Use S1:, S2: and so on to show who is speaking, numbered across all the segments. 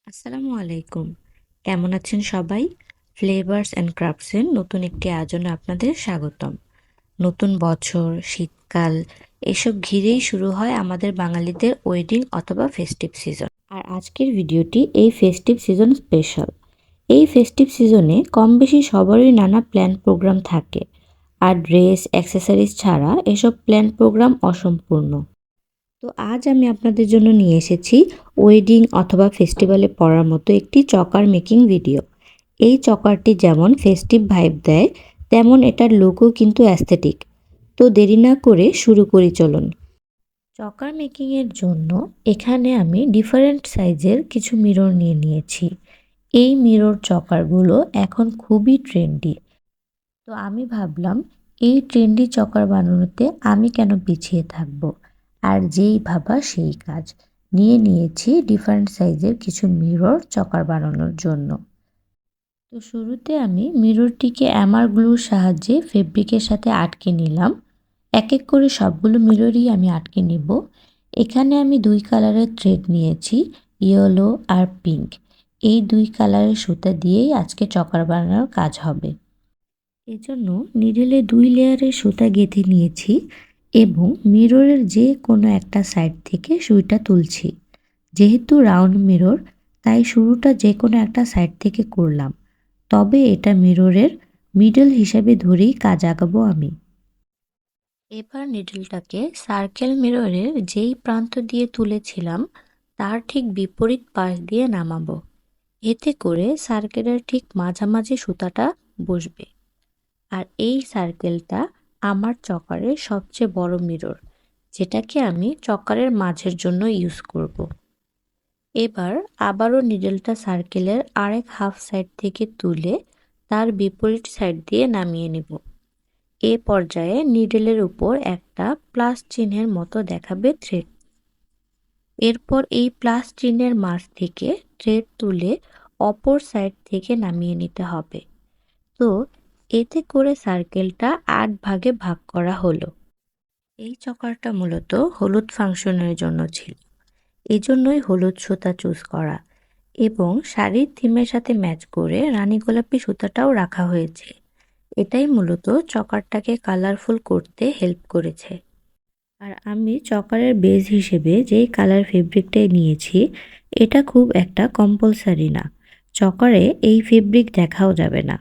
S1: আসসালামু আলাইকুম। কেমন আছেন সবাই? ফ্লেভারস অ্যান্ড ক্রাফটসের নতুন একটি আয়োজনে আপনাদের স্বাগতম। নতুন বছর, শীতকাল এসব ঘিরেই শুরু হয় আমাদের বাঙালিদের ওয়েডিং অথবা ফেস্টিভ সিজন। আর আজকের ভিডিওটি এই ফেস্টিভ সিজন স্পেশাল। এই ফেস্টিভ সিজনে কম বেশি সবারই নানা প্ল্যান প্রোগ্রাম থাকে। আর ড্রেস, অ্যাক্সেসরিজ ছাড়া এসব প্ল্যান প্রোগ্রাম অসম্পূর্ণ। তো আজ আমি আপনাদের জন্য নিয়ে এসেছি ওয়েডিং অথবা ফেস্টিভ্যালে পরার মতো একটি চকার মেকিং ভিডিও। এই চকারটি যেমন ফেস্টিভ ভাইব দেয়, তেমন এটার লুকও কিন্তু অ্যাস্থেটিক। তো দেরি না করে শুরু করি চলুন। চকার মেকিংয়ের জন্য এখানে আমি ডিফারেন্ট সাইজের কিছু মিরর নিয়ে নিয়েছি। এই মিরর চকারগুলো এখন খুবই ট্রেন্ডি। তো আমি ভাবলাম এই ট্রেন্ডি চকার বানানোতে আমি কেন পিছিয়ে থাকব। আর যেই ভাবা সেই কাজ, নিয়ে নিয়েছি ডিফারেন্ট সাইজের কিছু মিরর চকার বানানোর জন্য। তো শুরুতে আমি মিররটিকে অ্যামার গ্লুর সাহায্যে ফেব্রিকের সাথে আটকে নিলাম। এক এক করে সবগুলো মিররই আমি আটকে নিব। এখানে আমি দুই কালারের থ্রেড নিয়েছি, ইয়েলো আর পিঙ্ক। এই দুই কালারের সুতা দিয়েই আজকে চকার বানানোর কাজ হবে। এজন্য নিডলে ২ লেয়ারের সুতা গেঁথে নিয়েছি এবং মিররের যে কোনো একটা সাইড থেকে সুইটা তুলছি। যেহেতু রাউন্ড মিরর, তাই শুরুটা যে কোনো একটা সাইড থেকে করলাম। তবে এটা মিররের মিডল হিসাবে ধরেই কাজ আগাবো আমি। এবার নিডলটাকে সার্কেল মিররের যেই প্রান্ত দিয়ে তুলেছিলাম তার ঠিক বিপরীত পাশ দিয়ে নামাবো। এতে করে সার্কেলের ঠিক মাঝামাঝি সুতাটা বসবে। আর এই সার্কেলটা আমার চকারের সবচেয়ে বড় মিরর, যেটাকে আমি চকারের মাঝের জন্য ইউজ করব। এবার আবারও নিডলটা সার্কেলের আরেক হাফ সাইড থেকে তুলে তার বিপরীত সাইড দিয়ে নামিয়ে নেব। এ পর্যায়ে নিডলের উপর একটা প্লাস চিহ্নের মতো দেখাবে থ্রেড। এরপর এই প্লাস চিহ্নের মাঝ থেকে থ্রেড তুলে অপর সাইড থেকে নামিয়ে নিতে হবে। তো এতে করে সার্কেলটা ৮ ভাগে ভাগ করা হলো। এই চকারটা মূলত হলুদ ফাংশনের জন্য ছিল, এজন্যই হলুদ সুতা চুজ করা এবং শাড়ির থিমের সাথে ম্যাচ করে রানী গোলাপি সুতাটাও রাখা হয়েছে। এটাই মূলত চকারটাকে কালারফুল করতে হেল্প করেছে। আর আমি চকারের বেস হিসেবে যেই কালার ফেব্রিকটাই নিয়েছি, এটা খুব একটা কম্পালসারি না। চকারে এই ফেব্রিক দেখাও যাবে না।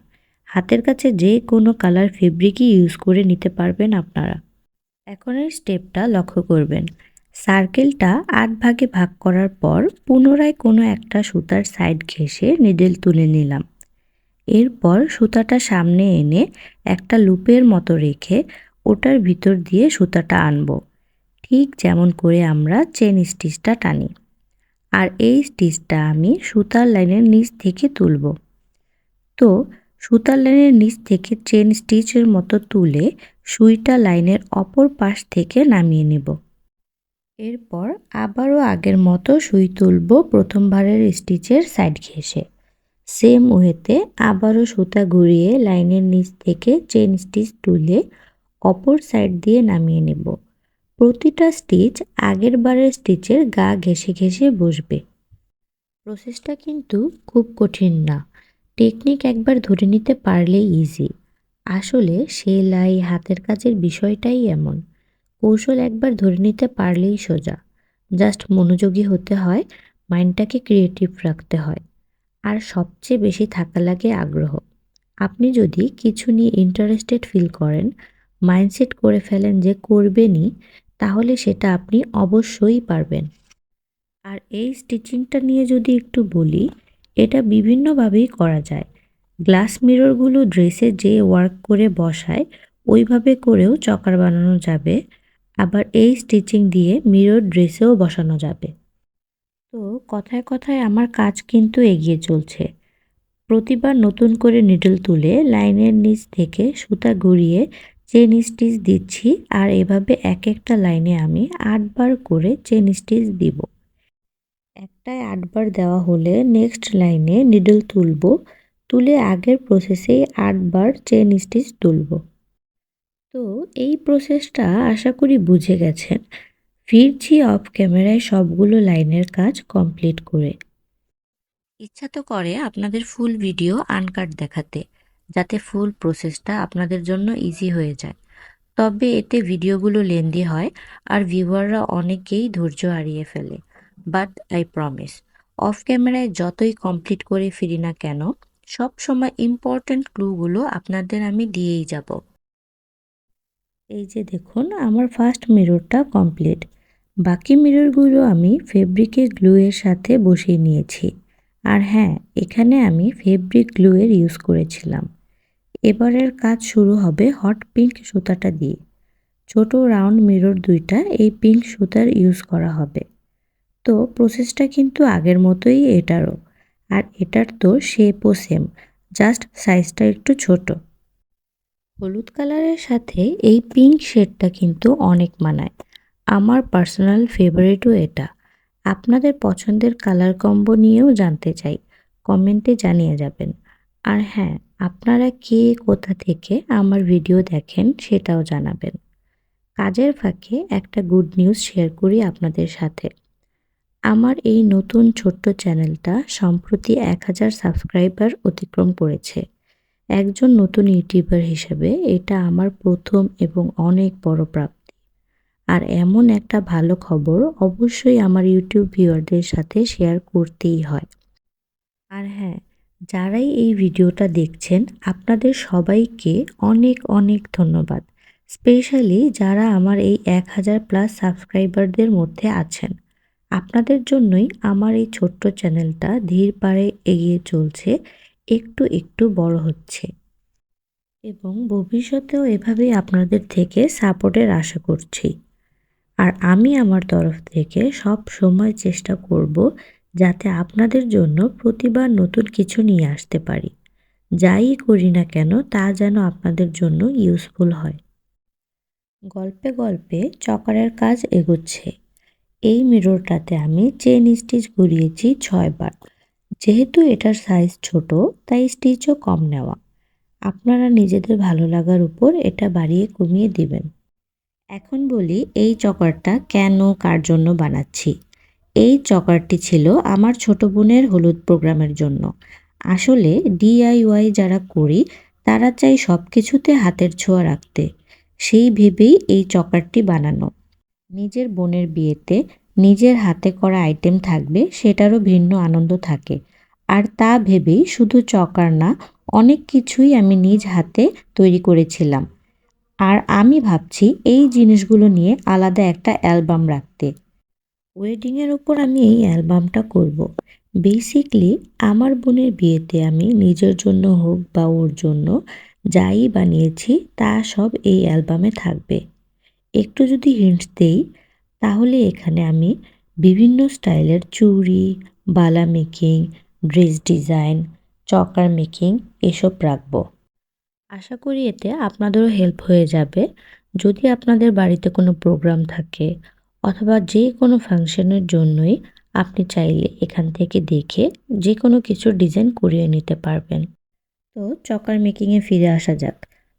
S1: হাতের কাছে যে কোনো কালার ফেব্রিকই ইউজ করে নিতে পারবেন আপনারা। এখন এই স্টেপটা লক্ষ্য করবেন। সার্কেলটা ৮ ভাগে ভাগ করার পর পুনরায় কোনো একটা সুতার সাইড ঘেঁষে নিডল তুলে নিলাম। এরপর সুতাটা সামনে এনে একটা লুপের মতো রেখে ওটার ভিতর দিয়ে সুতাটা আনবো, ঠিক যেমন করে আমরা চেন স্টিচটা টানি। আর এই স্টিচটা আমি সুতার লাইনের নিচ থেকে তুলব। তো সুতার লাইনের নিচ থেকে চেন স্টিচের মতো তুলে সুইটা লাইনের অপর পাশ থেকে নামিয়ে নেব। এরপর আবারও আগের মতো সুই তুলব প্রথমবারের স্টিচের সাইড ঘেঁষে। সেম ওয়েতে আবারও সুতা ঘুরিয়ে লাইনের নিচ থেকে চেন স্টিচ তুলে অপর সাইড দিয়ে নামিয়ে নেব। প্রতিটা স্টিচ আগের বারের স্টিচের গা ঘেঁষে ঘেঁষে বসবে। প্রসেসটা কিন্তু খুব কঠিন না। টেকনিক একবার ধরে নিতে পারলেই ইজি। আসলে সেলাই হাতের কাজের বিষয়টাই এমন। কৌশল একবার ধরে নিতে পারলেই সোজা। জাস্ট মনোযোগী হতে হয়, মাইন্ডটাকে ক্রিয়েটিভ রাখতে হয়। আর সবচেয়ে বেশি থাকা লাগে আগ্রহ। আপনি যদি কিছু নিয়ে ইন্টারেস্টেড ফিল করেন, মাইন্ডসেট করে ফেলেন যে করবেনই, তাহলে সেটা আপনি অবশ্যই পারবেন। আর এই স্টিচিংটা নিয়ে যদি একটু বলি, এটা বিভিন্নভাবেই করা যায়। গ্লাস মিররগুলো ড্রেসে যে ওয়ার্ক করে বসায়, ওইভাবে করেও চকার বানানো যাবে। আবার এই স্টিচিং দিয়ে মিরর ড্রেসেও বসানো যাবে। তো কথায় কথায় আমার কাজ কিন্তু এগিয়ে চলছে। প্রতিবার নতুন করে নিডল তুলে লাইনের নিচ থেকে সুতা ঘুরিয়ে চেন স্টিচ দিচ্ছি। আর এভাবে এক একটা লাইনে আমি ৮ বার করে চেন স্টিচ দিব। একটায় ৮ বার দেওয়া হলে নেক্সট লাইনে নিডল তুলব, তুলে আগের প্রসেসেই ৮ বার চেন স্টিচ তুলব। তো এই প্রসেসটা আশা করি বুঝে গেছেন। ফিরছি অফ ক্যামেরায় সবগুলো লাইনের কাজ কমপ্লিট করে। ইচ্ছা তো করে আপনাদের ফুল ভিডিও আনকাট দেখাতে, যাতে ফুল প্রসেসটা আপনাদের জন্য ইজি হয়ে যায়। তবে এতে ভিডিওগুলো লেন্দি হয় আর ভিউয়াররা অনেকেই ধৈর্য হারিয়ে ফেলে। বাট আই প্রমিস, অফ ক্যামেরায় যতই কমপ্লিট করে ফিরি না কেন, সব সময় ইম্পর্ট্যান্ট ক্লুগুলো আপনাদের আমি দিয়েই যাব। এই যে দেখুন, আমার ফার্স্ট মিররটা কমপ্লিট। বাকি মিররগুলো আমি ফেব্রিকে গ্লু এর সাথে বসিয়ে নিয়েছি। আর হ্যাঁ, এখানে আমি ফেব্রিক গ্লু এর ইউজ করেছিলাম। এবারের কাজ শুরু হবে হট পিঙ্ক সুতাটা দিয়ে। ছোট রাউন্ড মিরর দুইটা এই পিঙ্ক সুতার ইউজ করা হবে। তো প্রসেসটা কিন্তু আগের মতোই এটারও। আর এটার তো শেপও সেম, জাস্ট সাইজটা একটু ছোট। হলুদ কালারের সাথে এই পিঙ্ক শেডটা কিন্তু অনেক মানায়। আমার পার্সোনাল ফেভারিটও এটা। আপনাদের পছন্দের কালার কম্বো নিয়েও জানতে চাই, কমেন্টে জানিয়ে যাবেন। আর হ্যাঁ, আপনারা কে কোথা থেকে আমার ভিডিও দেখেন সেটাও জানাবেন। কাজের ফাঁকে একটা গুড নিউজ শেয়ার করি আপনাদের সাথে। আমার এই নতুন ছোট্ট চ্যানেলটা সম্প্রতি 1000 সাবস্ক্রাইবার অতিক্রম করেছে। একজন নতুন ইউটিউবার হিসেবে এটা আমার প্রথম এবং অনেক বড় প্রাপ্তি। আর এমন একটা ভালো খবর অবশ্যই আমার ইউটিউব ভিউয়ারদের সাথে শেয়ার করতেই হয়। আর হ্যাঁ, যারাই এই ভিডিওটা দেখছেন আপনাদের সবাইকে অনেক অনেক ধন্যবাদ। স্পেশালি যারা আমার এই 1000+ সাবস্ক্রাইবারদের মধ্যে আছেন। আপনাদের জন্যই আমার এই ছোট্ট চ্যানেলটা ধীর পায়ে এগিয়ে চলছে, একটু একটু বড় হচ্ছে। এবং ভবিষ্যতেও এভাবেই আপনাদের থেকে সাপোর্টের আশা করছি। আর আমি আমার তরফ থেকে সব সময় চেষ্টা করব যাতে আপনাদের জন্য প্রতিবার নতুন কিছু নিয়ে আসতে পারি। যাই করি না কেন তা যেন আপনাদের জন্য ইউজফুল হয়। গল্পে গল্পে চকারের কাজ এগোচ্ছে। এই মিররটাতে আমি চেন স্টিচ ঘুরিয়েছি 6 বার। যেহেতু এটার সাইজ ছোট, তাই স্টিচও কম নেওয়া। আপনারা নিজেদের ভালো লাগার উপর এটা বাড়িয়ে কমিয়ে দিবেন। এখন বলি এই চকারটা কেন কার জন্য বানাচ্ছি। এই চকারটি ছিল আমার ছোট বোনের হলুদ প্রোগ্রামের জন্য। আসলে ডিআইওয়াই যারা করি তারা চাই সব কিছুতে হাতের ছোঁয়া রাখতে। সেই ভেবেই এই চকারটি বানানো। নিজের বোনের বিয়েতে নিজের হাতে করা আইটেম থাকবে, সেটারও ভিন্ন আনন্দ থাকে। আর তা ভেবেই শুধু চকার না, অনেক কিছুই আমি নিজ হাতে তৈরি করেছিলাম। আর আমি ভাবছি এই জিনিসগুলো নিয়ে আলাদা একটা অ্যালবাম রাখতে। ওয়েডিংয়ের ওপর আমি এই অ্যালবামটা করব। বেসিকলি আমার বোনের বিয়েতে আমি নিজের জন্য হোক বা ওর জন্য যাই বানিয়েছি তা সব এই অ্যালবামে থাকবে। একটু যদি হিন্টস দেই, তাহলে এখানে আমি বিভিন্ন স্টাইলের চুড়ি, বালা মেকিং, ড্রেস ডিজাইন, চকার মেকিং এসব রাখবো। আশা করি এতে আপনাদেরও হেল্প হয়ে যাবে। যদি আপনাদের বাড়িতে কোনো প্রোগ্রাম থাকে অথবা যে কোনো ফাংশনের জন্যই আপনি চাইলে এখান থেকে দেখে যে কোনো কিছু ডিজাইন করিয়ে নিতে পারবেন। তো চকার মেকিংয়ে ফিরে আসা যাক।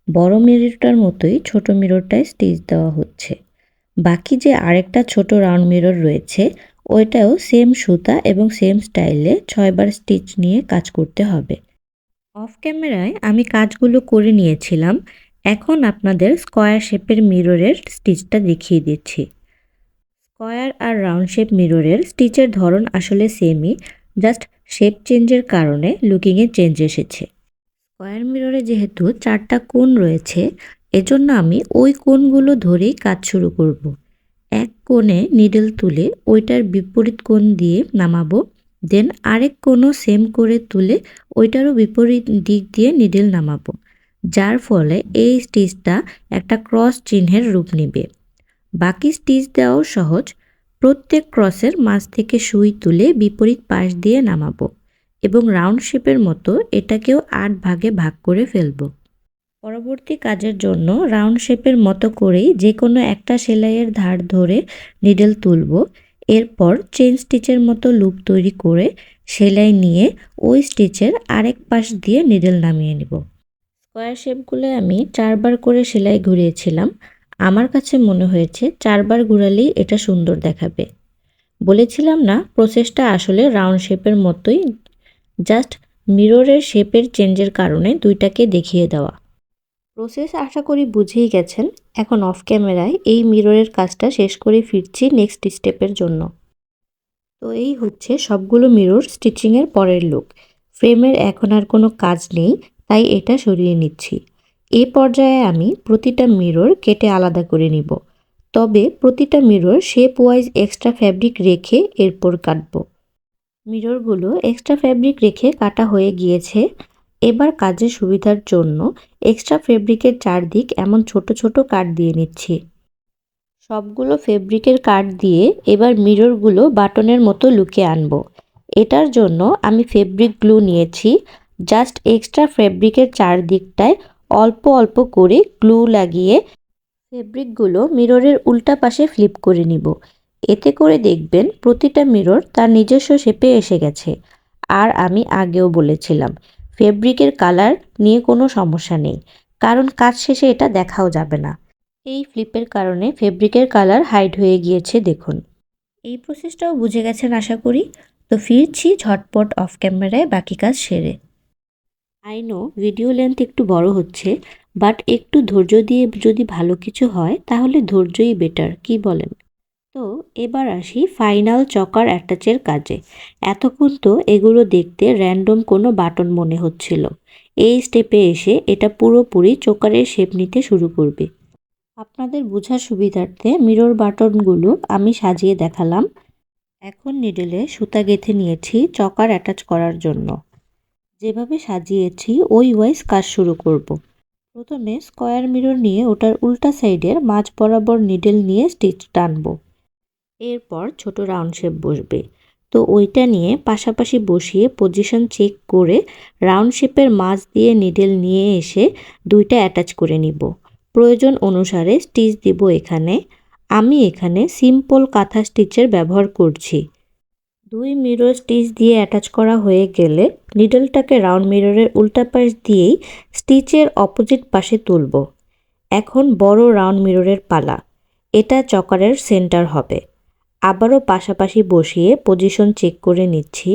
S1: বড় মিররটার মতোই ছোট মিররটায় স্টিচ দেওয়া হচ্ছে। বাকি যে আরেকটা ছোট রাউন্ড মিরর রয়েছে, ওইটাও সেম সুতা এবং সেম স্টাইলে 6 বার স্টিচ নিয়ে কাজ করতে হবে। অফ ক্যামেরায় আমি কাজগুলো করে নিয়েছিলাম। এখন আপনাদের স্কয়ার শেপের মিররের স্টিচটা দেখিয়ে দিচ্ছি। স্কয়ার আর রাউন্ড শেপ মিররের স্টিচের ধরন আসলে সেমই, জাস্ট শেপ চেঞ্জের কারণে লুকিংয়ে চেঞ্জ এসেছে। স্কয়ার মিররে যেহেতু 4টা কোণ রয়েছে, এজন্য আমি ওই কোণগুলো ধরেই কাজ শুরু করব। এক কোণে নিডল তুলে ওইটার বিপরীত কোণ দিয়ে নামাবো, দেন আরেক কোণও সেম করে তুলে ওইটারও বিপরীত দিক দিয়ে নিডল নামাবো, যার ফলে এই স্টিচটা একটা ক্রস চিহ্নের রূপ নেবে। বাকি স্টিচ দেওয়াও সহজ। প্রত্যেক ক্রসের মাঝ থেকে সুই তুলে বিপরীত পাশ দিয়ে নামাবো এবং রাউন্ড শেপের মতো এটাকেও 8 ভাগে ভাগ করে ফেলবো। পরবর্তী কাজের জন্য রাউন্ড শেপের মতো করেই যে কোনো একটা সেলাইয়ের ধার ধরে নিডল তুলব। এরপর চেইন স্টিচের মতো লুপ তৈরি করে সেলাই নিয়ে ওই স্টিচের আরেক পাশ দিয়ে নিডল নামিয়ে নেব। স্কয়ার শেপগুলো আমি 4 বার করে সেলাই ঘুরিয়েছিলাম। আমার কাছে মনে হয়েছে 4 বার ঘুরালেই এটা সুন্দর দেখাবে। বলেছিলাম না, প্রসেসটা আসলে রাউন্ড শেপের মতোই, জাস্ট মিররের শেপের চেঞ্জের কারণে দুইটাকে দেখিয়ে দেওয়া। প্রসেস আশা করি বুঝেই গেছেন। এখন অফ ক্যামেরায় এই মিররের কাজটা শেষ করে ফিরছি নেক্সট স্টেপের জন্য। তো এই হচ্ছে সবগুলো মিরর স্টিচিংয়ের পরের লুক। ফ্রেমের এখন আর কোনো কাজ নেই, তাই এটা সরিয়ে নিচ্ছি। এ পর্যায়ে আমি প্রতিটা মিরর কেটে আলাদা করে নিব। তবে প্রতিটা mirror shape wise extra fabric রেখে এরপর কাটবো। মিররগুলো এক্সট্রা ফ্যাব্রিক রেখে কাটা হয়ে গিয়েছে। এবার কাজের সুবিধার জন্য এক্সট্রা ফেব্রিকের চারদিক এমন ছোট ছোট কাট দিয়ে নিচ্ছি। সবগুলো ফেব্রিকের কাট দিয়ে এবার মিররগুলো বাটনের মতো লুকে আনবো। এটার জন্য আমি ফেব্রিক গ্লু নিয়েছি। জাস্ট এক্সট্রা ফেব্রিকের চারদিকটায় অল্প অল্প করে গ্লু লাগিয়ে ফেব্রিকগুলো মিররের উল্টা পাশে ফ্লিপ করে নিব। এতে করে দেখবেন প্রতিটা মিরর তার নিজস্ব শেপে এসে গেছে। আর আমি আগেও বলেছিলাম, ফেব্রিকের কালার নিয়ে কোনো সমস্যা নেই, কারণ কাজ শেষে এটা দেখাও যাবে না। এই ফ্লিপের কারণে ফেব্রিকের কালার হাইড হয়ে গিয়েছে দেখুন। এই প্রসেসটাও বুঝে গেছেন আশা করি। তো ফিরছি ঝটপট অফ ক্যামেরায় বাকি কাজ সেরে। আই নো ভিডিও লেন্থ একটু বড় হচ্ছে, বাট একটু ধৈর্য দিয়ে যদি ভালো কিছু হয় তাহলে ধৈর্যই বেটার, কি বলেন? তো এবার আসি ফাইনাল চকার অ্যাটাচের কাজে। এতক্ষণ তো এগুলো দেখতে র্যান্ডম কোনো বাটন মনে হচ্ছিল। এই স্টেপে এসে এটা পুরোপুরি চোকারের শেপ নিতে শুরু করবে। আপনাদের বোঝার সুবিধার্থে মিরর বাটনগুলো আমি সাজিয়ে দেখালাম। এখন নিডলে সুতা গেঁথে নিয়েছি চকার অ্যাটাচ করার জন্য। যেভাবে সাজিয়েছি ওই ওয়াইজ কাজ শুরু করব। প্রথমে স্কয়ার মিরর নিয়ে ওটার উল্টা সাইডের মাঝ বরাবর নিডল নিয়ে স্টিচ টানবো। এরপর ছোট রাউন্ড শেপ বসবে, তো ওইটা নিয়ে পাশাপাশি বসিয়ে পজিশন চেক করে রাউন্ড শেপের মাঝ দিয়ে নিডল নিয়ে এসে দুইটা অ্যাটাচ করে নিব। প্রয়োজন অনুসারে স্টিচ দিব। আমি এখানে সিম্পল কাঁথা স্টিচের ব্যবহার করছি। দুই মিরর স্টিচ দিয়ে অ্যাটাচ করা হয়ে গেলে নিডলটাকে রাউন্ড মিররের উল্টা পাশ দিয়েই স্টিচের অপোজিট পাশে তুলব। এখন বড় রাউন্ড মিররের পালা। এটা চকারের সেন্টার হবে। আবারও পাশাপাশি বসিয়ে পজিশন চেক করে নিচ্ছি।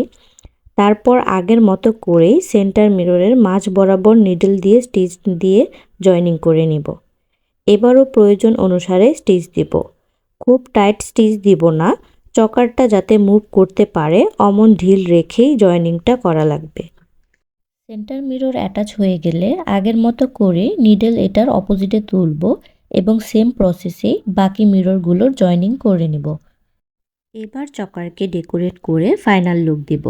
S1: তারপর আগের মতো করেই সেন্টার মিররের মাঝ বরাবর নিডল দিয়ে স্টিচ দিয়ে জয়েনিং করে নিব। এবারও প্রয়োজন অনুসারে স্টিচ দিব। খুব টাইট স্টিচ দিব না, চকারটা যাতে মুভ করতে পারে অমন ঢিল রেখেই জয়েনিংটা করা লাগবে। সেন্টার মিরর অ্যাটাচ হয়ে গেলে আগের মতো করে নিডল এটার অপোজিটে তুলব এবং সেম প্রসেসে বাকি মিররগুলোর জয়েনিং করে নিব। এবার চকারকে ডেকোরেট করে ফাইনাল লুক দিব।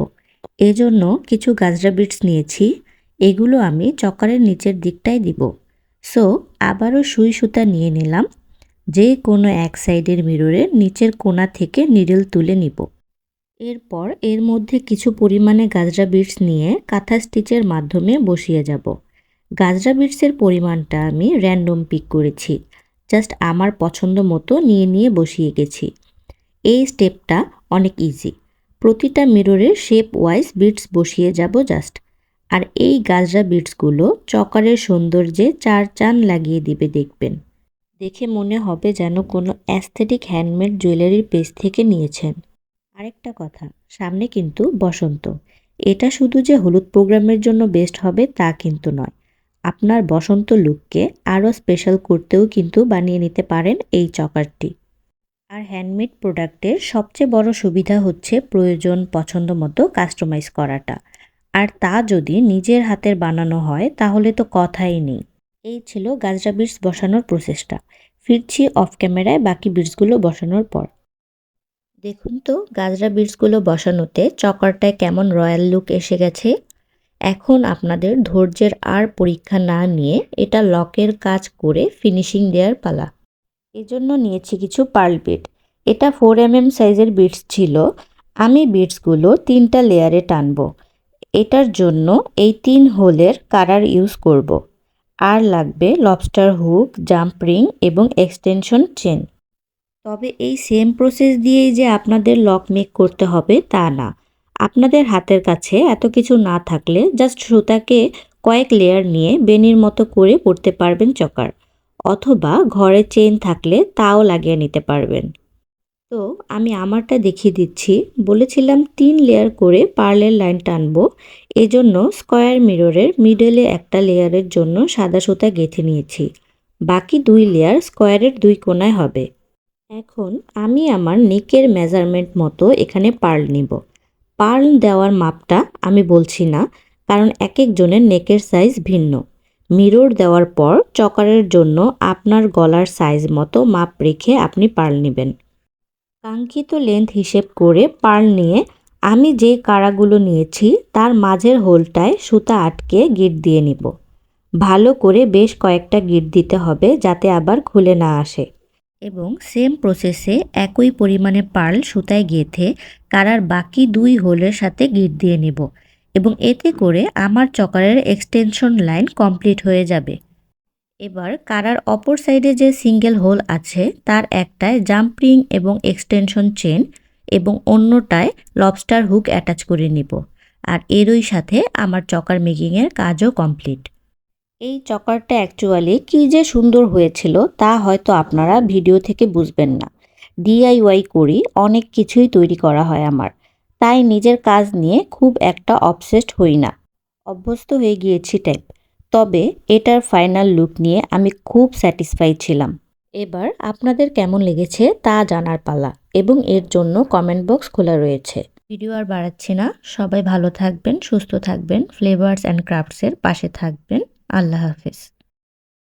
S1: এজন্য কিছু গাজরা বিটস নিয়েছি। এগুলো আমি চকারের নিচের দিকটায় দিব। সো আবারও সুই সুতা নিয়ে নিলাম। যে কোনো এক সাইডের মিররের নিচের কোণা থেকে নিডল তুলে নিব। এরপর এর মধ্যে কিছু পরিমাণে গাজরা বিটস নিয়ে কাঁথা স্টিচের মাধ্যমে বসিয়ে যাব। গাজরা বিটসের পরিমাণটা আমি র্যান্ডম পিক করেছি। জাস্ট আমার পছন্দ মতো নিয়ে নিয়ে বসিয়ে গেছি। এই স্টেপটা অনেক ইজি। প্রতিটা মিররের শেপ ওয়াইজ বিটস বসিয়ে যাব জাস্ট। আর এই গাজরা বিটসগুলো চকারের সৌন্দর্যে চার চাঁদ লাগিয়ে দিবে দেখবেন। দেখে মনে হবে যেন কোনো অ্যাস্থেটিক হ্যান্ডমেড জুয়েলারির পেজ থেকে নিয়েছেন। আরেকটা কথা, সামনে কিন্তু বসন্ত। এটা শুধু যে হলুদ প্রোগ্রামের জন্য বেস্ট হবে তা কিন্তু নয়। আপনার বসন্ত লুককে আরও স্পেশাল করতেও কিন্তু বানিয়ে নিতে পারেন এই চকারটি। আর হ্যান্ডমেড প্রোডাক্টের সবচেয়ে বড় সুবিধা হচ্ছে প্রয়োজন পছন্দ মতো কাস্টমাইজ করাটা। আর তা যদি নিজের হাতের বানানো হয় তাহলে তো কথাই নেই। এই ছিল গাজরা বিটস বসানোর প্রসেসটা। ফিরছি অফ ক্যামেরায় বাকি বিটসগুলো বসানোর পর। দেখুন তো গাজরা বিটসগুলো বসানোতে চকারটায় কেমন রয়্যাল লুক এসে গেছে। এখন আপনাদের ধৈর্যের আর পরীক্ষা না নিয়ে এটা লকের কাজ করে ফিনিশিং দেওয়ার পালা। এজন্য নিয়েছি কিছু পার্ল বিট। এটা 4 mm সাইজের বিটস ছিল। আমি বিটসগুলো 3টা লেয়ারে টানবো। এটার জন্য এই 3 হোলের কারার ইউজ করব। আর লাগবে লবস্টার হুক, জাম্প রিং এবং এক্সটেনশন চেন। তবে এই সেম প্রসেস দিয়েই যে আপনাদের লক মেক করতে হবে তা না। আপনাদের হাতের কাছে এত কিছু না থাকলে জাস্ট সুতাকে কয়েক লেয়ার নিয়ে বেনির মতো করে পরতে পারবেন চকার, অথবা ঘরে চেন থাকলে তাও লাগিয়ে নিতে পারবেন। তো আমি আমারটা দেখিয়ে দিচ্ছি। বলেছিলাম 3 লেয়ার করে পার্লের লাইন টানবো। এজন্য স্কয়ার মিররের মিডলে একটা লেয়ারের জন্য সাদা সুতা গেঁথে নিয়েছি। বাকি 2 লেয়ার স্কয়ারের 2 কোণায় হবে। এখন আমি আমার নেকের মেজারমেন্ট মতো এখানে পার্ল নিব। পার্ল দেওয়ার মাপটা আমি বলছি না, কারণ এক একজনের নেকের সাইজ ভিন্ন। মিরর দেওয়ার পর চকারের জন্য আপনার গলার সাইজ মতো মাপ রেখে আপনি পার্ল নেবেন। কাঙ্ক্ষিত লেন্থ হিসেব করে পার্ল নিয়ে আমি যে কাড়াগুলো নিয়েছি তার মাঝের হোলটায় সুতা আটকে গিঁট দিয়ে নিব। ভালো করে বেশ কয়েকটা গিঁট দিতে হবে যাতে আবার খুলে না আসে। এবং সেম প্রসেসে একই পরিমাণে পার্ল সুতায় গেঁথে কাড়ার বাকি 2 হোলের সাথে গিঁট দিয়ে নেব এবং এতে করে আমার চকারের এক্সটেনশন লাইন কমপ্লিট হয়ে যাবে। এবার কাড়ার অপর সাইডে যে সিঙ্গেল হোল আছে তার একটায় জাম্প রিং এবং এক্সটেনশন চেন এবং অন্যটায় লবস্টার হুক অ্যাটাচ করে নিব। আর এরই সাথে আমার চকার মেকিংয়ের কাজও কমপ্লিট। এই চকারটা অ্যাকচুয়ালি কী যে সুন্দর হয়েছিল তা হয়তো আপনারা ভিডিও থেকে বুঝবেন না। ডিআইওয়াই করি, অনেক কিছুই তৈরি করা হয় আমার, তাই নিজের কাজ নিয়ে খুব একটা অবসেসড হই না, অভ্যস্ত হয়ে গিয়েছি টাইপ। তবে এটার ফাইনাল লুক নিয়ে আমি খুব স্যাটিসফাই ছিলাম। এবার আপনাদের কেমন লেগেছে তা জানার পালা, এবং এর জন্য কমেন্ট বক্স খোলা রয়েছে। ভিডিও আর বাড়াচ্ছি না, সবাই ভালো থাকবেন, সুস্থ থাকবেন, ফ্লেভার্স অ্যান্ড ক্রাফটসের পাশে থাকবেন। আল্লাহ হাফেজ।